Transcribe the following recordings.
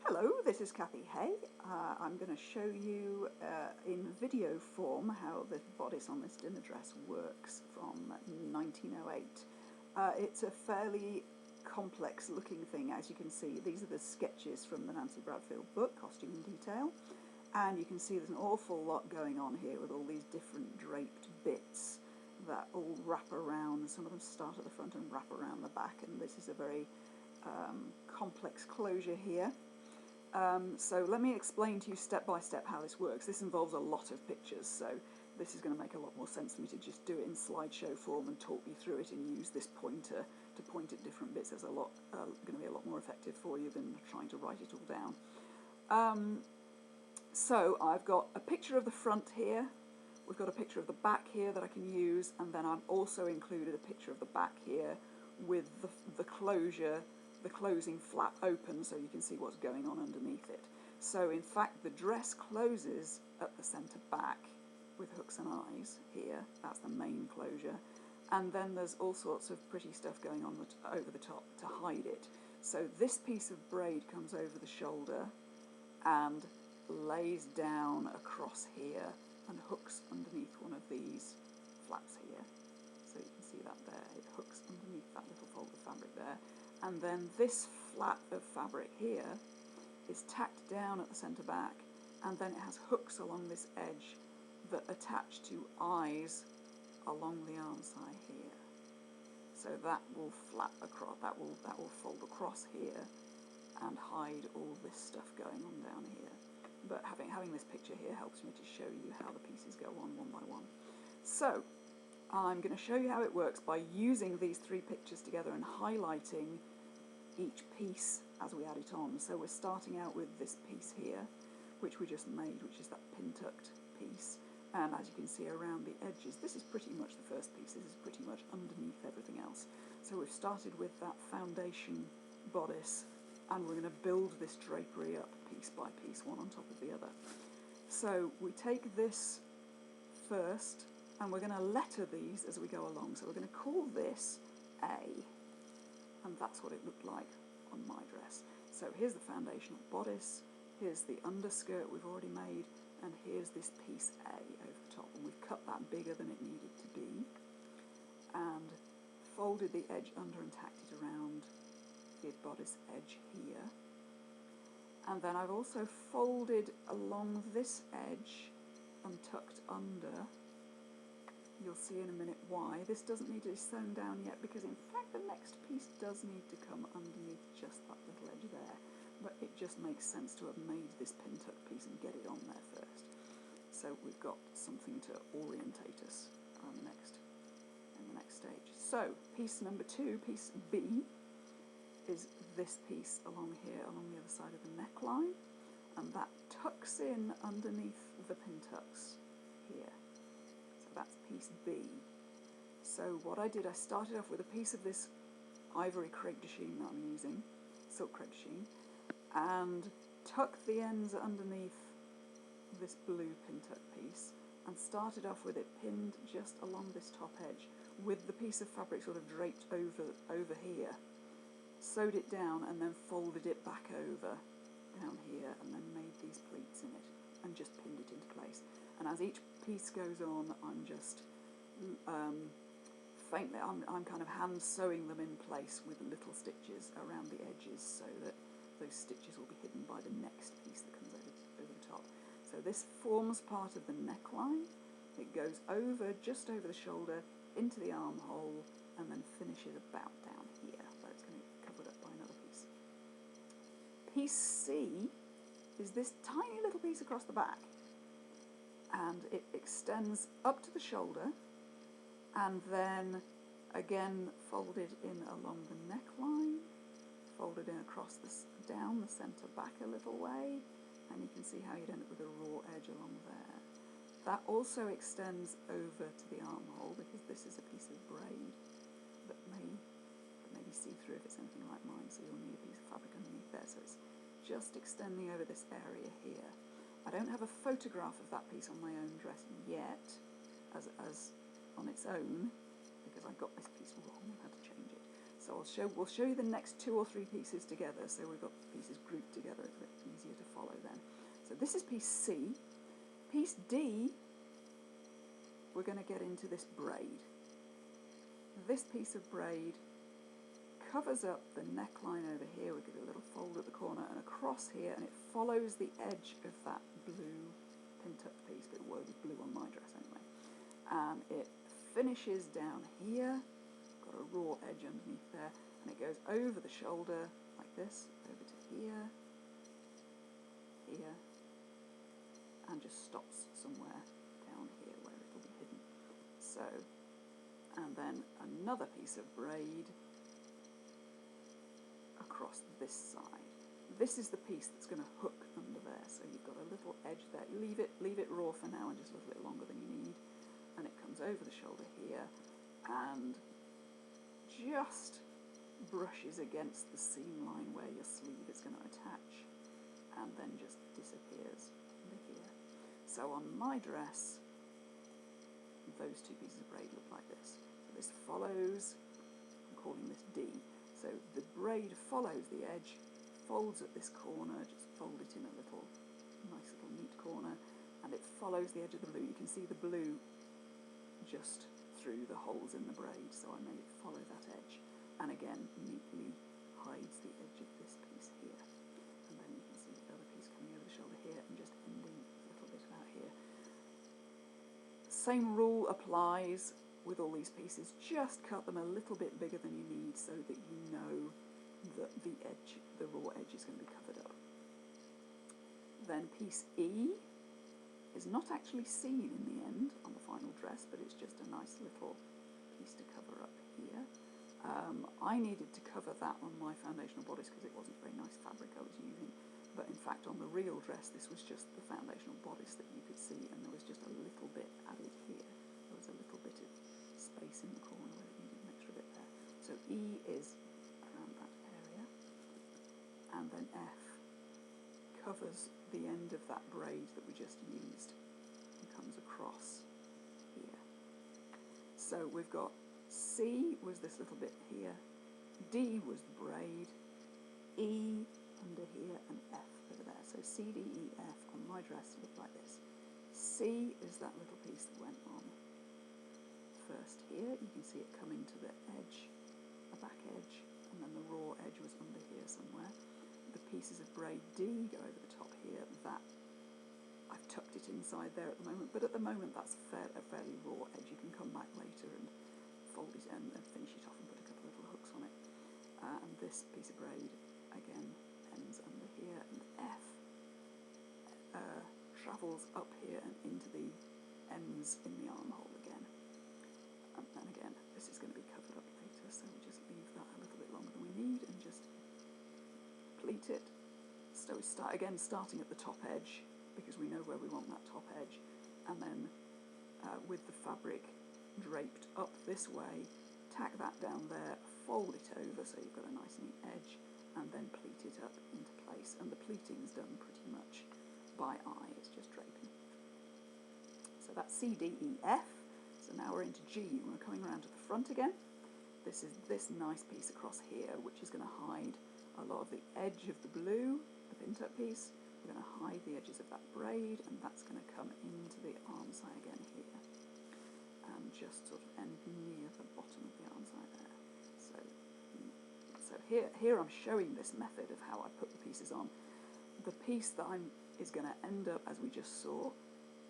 Hello, this is Kathy Hay. I'm going to show you in video form how the bodice on this dinner dress works from 1908. It's a fairly complex looking thing, as you can see. These are the sketches from the Nancy Bradfield book, Costume in Detail, and you can see there's an awful lot going on here with all these different draped bits that all wrap around. Some of them start at the front and wrap around the back, and this is a very complex closure here. So let me explain to you step by step how this works. This involves a lot of pictures, so this is going to make a lot more sense for me to just do it in slideshow form and talk you through it and use this pointer to point at different bits. It's going to be a lot more effective for you than trying to write it all down. So I've got a picture of the front here, we've got a picture of the back here that I can use, and then I've also included a picture of the back here with the closing flap open so you can see what's going on underneath it. So in fact the dress closes at the centre back with hooks and eyes here, that's the main closure, and then there's all sorts of pretty stuff going on over the top to hide it. So this piece of braid comes over the shoulder and lays down across here and hooks underneath one of these flaps here. So you can see that there, it hooks underneath that little fold of fabric there. And then this flap of fabric here is tacked down at the centre back, and then it has hooks along this edge that attach to eyes along the arm side here. So that will flap across, that will fold across here and hide all this stuff going on down here. But having this picture here helps me to show you how the pieces go on one by one. So I'm going to show you how it works by using these three pictures together and highlighting each piece as we add it on. So we're starting out with this piece here, which we just made, which is that pin-tucked piece. And as you can see around the edges, this is pretty much the first piece. This is pretty much underneath everything else. So we've started with that foundation bodice, and we're going to build this drapery up piece by piece, one on top of the other. So we take this first, and we're going to letter these as we go along. So we're going to call this A, and that's what it looked like on my dress. So here's the foundational bodice, here's the underskirt we've already made, and here's this piece A over the top. And we've cut that bigger than it needed to be, and folded the edge under and tacked it around the bodice edge here. And then I've also folded along this edge and tucked under. You'll see in a minute why. This doesn't need to be sewn down yet, because in fact the next piece does need to come underneath just that little edge there, but it just makes sense to have made this pin tuck piece and get it on there first. So we've got something to orientate us in the next stage. So piece number 2, piece B, is this piece along here, along the other side of the neckline, and that tucks in underneath the pin tucks here. That's piece B. So what I did, I started off with a piece of this ivory crepe de chine that I'm using, silk crepe de chine, and tucked the ends underneath this blue pin tuck piece, and started off with it pinned just along this top edge with the piece of fabric sort of draped over here. Sewed it down and then folded it back over down here, and then made these pleats in it and just pinned it into place. And as each piece goes on, I'm just faintly, I'm kind of hand sewing them in place with little stitches around the edges, so that those stitches will be hidden by the next piece that comes over the top. So this forms part of the neckline. It goes over, just over the shoulder, into the armhole, and then finishes about down here, where it's going to be covered up by another piece. Piece C is this tiny little piece across the back, and it extends up to the shoulder, and then again folded in along the neckline, folded in across down the centre back a little way, and you can see how you'd end up with a raw edge along there. That also extends over to the armhole, because this is a piece of braid that may be see-through if it's anything like mine, so you'll need a piece of fabric underneath there. So it's just extending over this area here. I don't have a photograph of that piece on my own dress yet, as on its own, because I got this piece wrong and had to change it. So we'll show you the next 2 or 3 pieces together. So we've got pieces grouped together. It's a bit easier to follow then. So this is piece C. Piece D, we're going to get into this braid. This piece of braid covers up the neckline over here. We get a little fold at the corner and across here, and it follows the edge of that blue pin-tuck piece, but it was blue on my dress anyway. And it finishes down here. Got a raw edge underneath there, and it goes over the shoulder like this, over to here, here, and just stops somewhere down here where it'll be hidden. So, and then another piece of braid across this side. This is the piece that's going to hook under there, so you've got a little edge there. Leave it raw for now and just a little bit longer than you need, and it comes over the shoulder here and just brushes against the seam line where your sleeve is going to attach, and then just disappears under here. So on my dress, those 2 pieces of braid look like this. So this follows, I'm calling this D. So the braid follows the edge, folds at this corner, just fold it in a little, nice little neat corner, and it follows the edge of the blue. You can see the blue just through the holes in the braid, so I made it follow that edge, and again neatly hides the edge of this piece here, and then you can see the other piece coming over the shoulder here and just ending a little bit out here. Same rule applies with all these pieces, just cut them a little bit bigger than you need so that you know that the raw edge is going to be covered up. Then piece E is not actually seen in the end on the final dress, but it's just a nice little piece to cover up here. I needed to cover that on my foundational bodice because it wasn't very nice fabric I was using, but in fact on the real dress this was just the foundational bodice that you could see, and there was just a little bit added here. There was a little bit of space in the corner where it needed an extra bit there. So E is around that area, and then F covers the end of that braid that we just used and comes across here. So we've got C was this little bit here, D was the braid, E under here, and F over there. So C, D, E, F on my dress look like this. C is that little piece that went on first here. You can see it coming to the edge, the back edge, and then the raw edge was under here somewhere. The pieces of braid D go over the top here. That I've tucked it inside there at the moment, but at the moment that's a fairly raw edge. You can come back later and fold it and finish it off and put a couple of little hooks on it. And this piece of braid again ends under here, and F travels up here and into the ends in the armhole again. And again, this is going to be covered up later, so we just leave that a little bit longer than we need and just pleat it. So we start again, starting at the top edge because we know where we want that top edge, and then with the fabric draped up this way, tack that down there, fold it over so you've got a nice neat edge, and then pleat it up into place. And the pleating is done pretty much by eye, it's just draping. So that's C, D, E, F. So now we're into G, and we're coming around to the front again. This is this nice piece across here, which is going to hide a lot of the edge of the blue, the pin-tuck piece. We're going to hide the edges of that braid, and that's going to come into the arm side again here, and just sort of end near the bottom of the arm side there. So here I'm showing this method of how I put the pieces on. The piece that is going to end up, as we just saw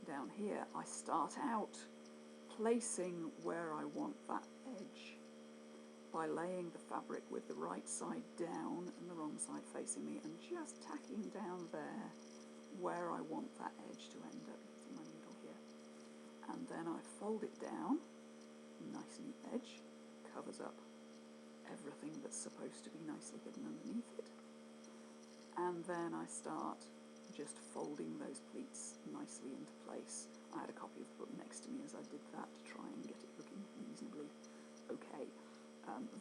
down here, I start out placing where I want that edge by laying the fabric with the right side down and the wrong side facing me, and just tacking down there where I want that edge to end up. You can see my needle here. And then I fold it down, nice neat edge, covers up everything that's supposed to be nicely hidden underneath it. And then I start just folding those pleats nicely into place. I had a copy of the book next to me as I did that to try and get it looking reasonably okay.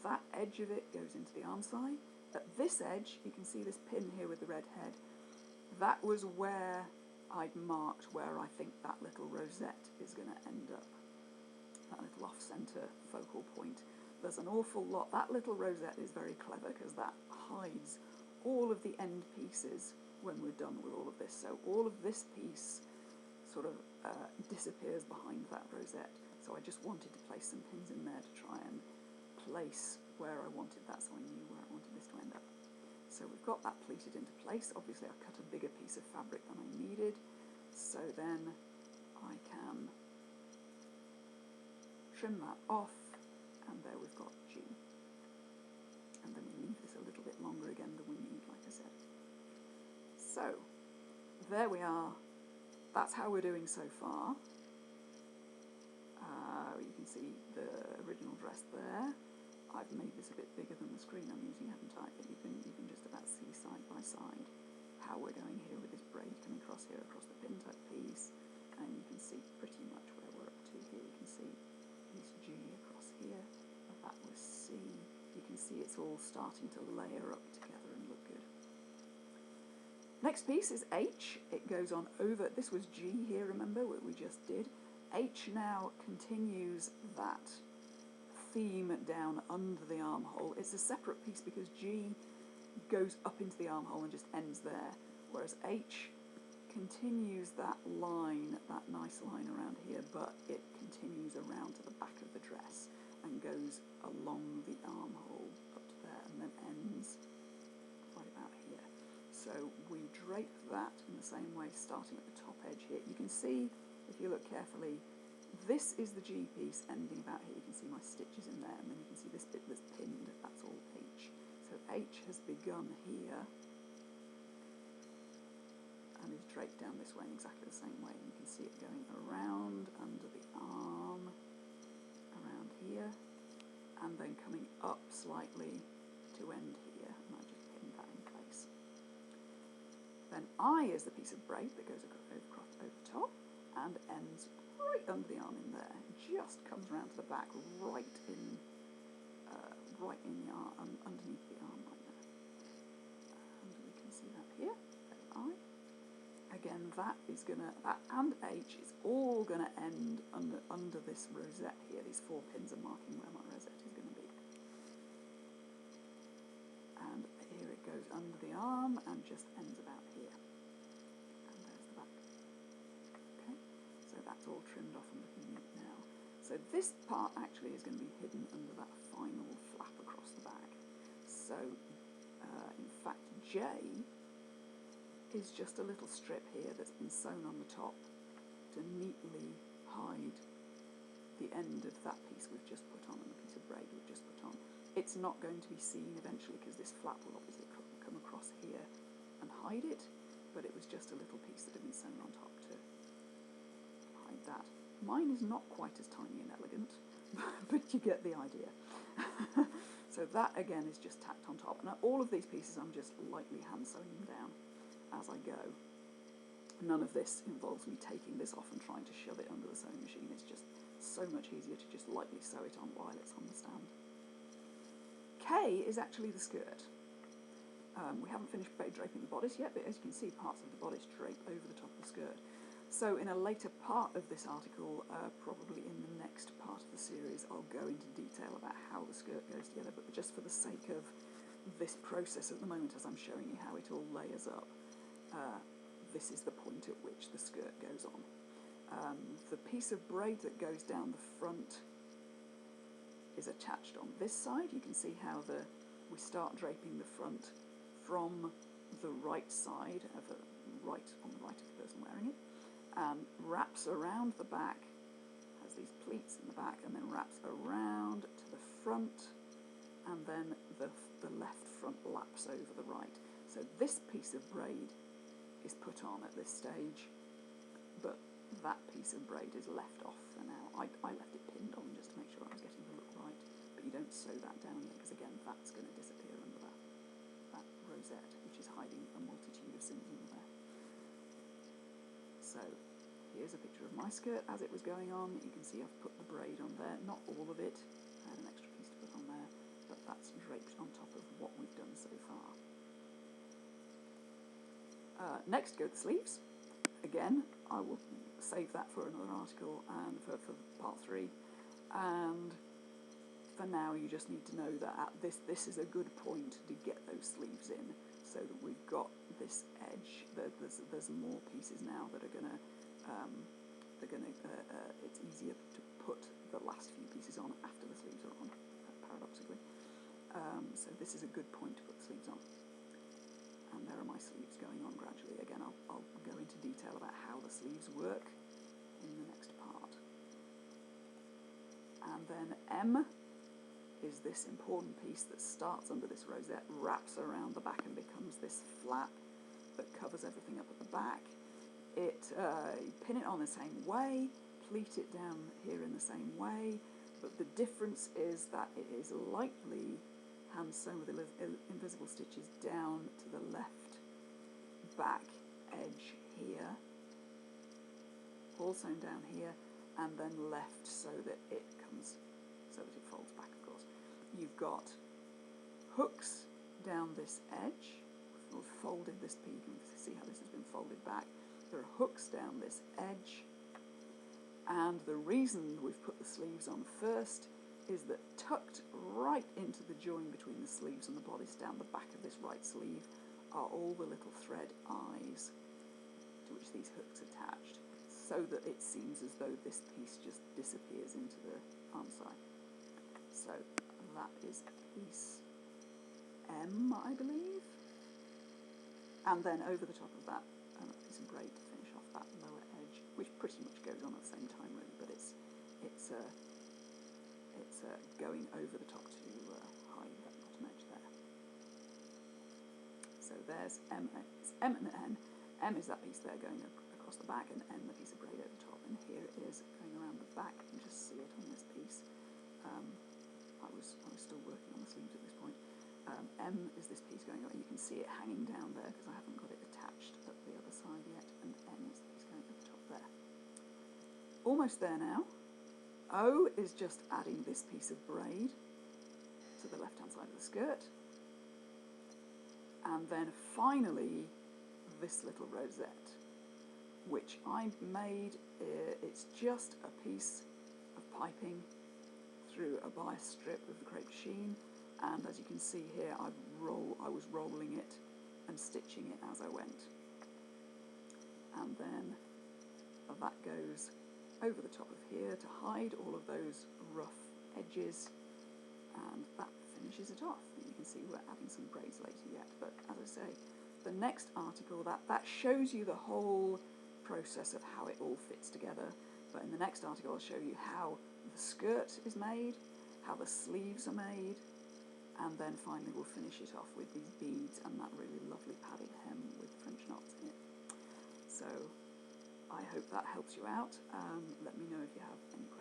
That edge of it goes into the arm side. At this edge, you can see this pin here with the red head. That was where I'd marked where I think that little rosette is going to end up. That little off-centre focal point. there's an awful lot. That little rosette is very clever because that hides all of the end pieces when we're done with all of this. So all of this piece sort of disappears behind that rosette. So I just wanted to place some pins in there to try and place where I wanted that, so I knew where I wanted this to end up. So we've got that pleated into place. Obviously I cut a bigger piece of fabric than I needed, so then I can trim that off, and there we've got G. And then we leave this a little bit longer again than we need, like I said. So there we are. That's how we're doing so far. You can see the original dress there. I've made this a bit bigger than the screen I'm using, haven't I? But you can just about see side by side how we're going here with this braid coming across here, across the pin tuck piece, and you can see pretty much where we're up to here. You can see this G across here, that was C. You can see it's all starting to layer up together and look good. Next piece is H. It goes on over, this was G here, remember what we just did. H now continues that theme down under the armhole. It's a separate piece because G goes up into the armhole and just ends there, whereas H continues that line, that nice line around here, but it continues around to the back of the dress and goes along the armhole up to there and then ends right about here. So we drape that in the same way, starting at the top edge here. You can see, if you look carefully, this is the G piece ending about here. You can see my stitches in there, and then you can see this bit that's pinned, that's all H. So H has begun here and is draped down this way in exactly the same way. And you can see it going around under the arm, around here, and then coming up slightly to end here, and I just pinned that in place. Then I is the piece of braid that goes over top and ends right under the arm in there. Just comes around to the back, right in the arm, underneath the arm right there. And we can see that here. There's I. Again, that and H is all gonna end under this rosette here. These 4 pins are marking where my rosette is gonna be. And here it goes under the arm and just ends about here. And there's the back. Okay, so that's all trimmed off and looking neat now. So this part actually is going to be hidden under that final flap across the back. So in fact J is just a little strip here that's been sewn on the top to neatly hide the end of that piece we've just put on and the piece of braid we've just put on. It's not going to be seen eventually because this flap will obviously come across here and hide it, but it was just a little piece that had been sewn on top to hide that. Mine is not quite as tiny and elegant, but you get the idea. So that again is just tacked on top. Now all of these pieces I'm just lightly hand sewing them down as I go. None of this involves me taking this off and trying to shove it under the sewing machine. It's just so much easier to just lightly sew it on while it's on the stand. K is actually the skirt. We haven't finished draping the bodice yet, but as you can see, parts of the bodice drape over the top of the skirt. So in a later part of this article, probably in the next part of the series, I'll go into detail about how the skirt goes together, but just for the sake of this process at the moment, as I'm showing you how it all layers up, this is the point at which the skirt goes on. The piece of braid that goes down the front is attached on this side. You can see how we start draping the front from the right side, on the right of the person wearing it, and wraps around the back, has these pleats in the back, and then wraps around to the front, and then the left front laps over the right. So this piece of braid is put on at this stage, but that piece of braid is left off for now. I left it pinned on just to make sure I was getting the look right, but you don't sew that down yet, because again, that's going to disappear under that rosette, which is hiding a multitude of symbols in there. So here's a picture of my skirt as it was going on. You can see I've put the braid on there, not all of it. I had an extra piece to put on there, but that's draped on top of what we've done so far. Next go the sleeves. Again, I will save that for another article and for part 3. And for now you just need to know that at this is a good point to get those sleeves in, so that we've got this edge. There's more pieces now that are gonna it's easier to put the last few pieces on after the sleeves are on, paradoxically. So this is a good point to put the sleeves on. And there are my sleeves going on gradually. Again, I'll go into detail about how the sleeves work in the next part. And then M is this important piece that starts under this rosette, wraps around the back and becomes this flap that covers everything up at the back. You pin it on the same way, pleat it down here in the same way, but the difference is that it is lightly hand sewn with invisible stitches down to the left back edge here, all sewn down here, and then left so that it folds back, of course. You've got hooks down this edge. We've folded this piece. You can see how this has been folded back. There are hooks down this edge, and the reason we've put the sleeves on first is that tucked right into the join between the sleeves and the bodice down the back of this right sleeve are all the little thread eyes to which these hooks attached, so that it seems as though this piece just disappears into the arm side. So that is piece M, I believe. And then over the top of that, a piece of braid to finish off that lower edge, which pretty much goes on at the same time really, but it's going over the top to hide that bottom edge there. So there's M and N. M is that piece there going across the back, and N the piece of braid over the top. And here it is going around the back. You can just see it on this piece. I was still working on the sleeves at this point. M is this piece going on, and you can see it hanging down there because I haven't got it attached at the other side yet. And N is the piece going at the top there. Almost there now. O is just adding this piece of braid to the left-hand side of the skirt. And then finally, this little rosette, which I made. It's just a piece of piping through a bias strip of the crepe sheen, and as you can see here, I was rolling it and stitching it as I went. And then that goes over the top of here to hide all of those rough edges, and that finishes it off. You can see we're adding some braids later yet, but as I say, the next article that shows you the whole process of how it all fits together, but in the next article I'll show you how the skirt is made, how the sleeves are made, and then finally we'll finish it off with these beads and that really lovely padded hem with French knots in it. So I hope that helps you out. Let me know if you have any questions.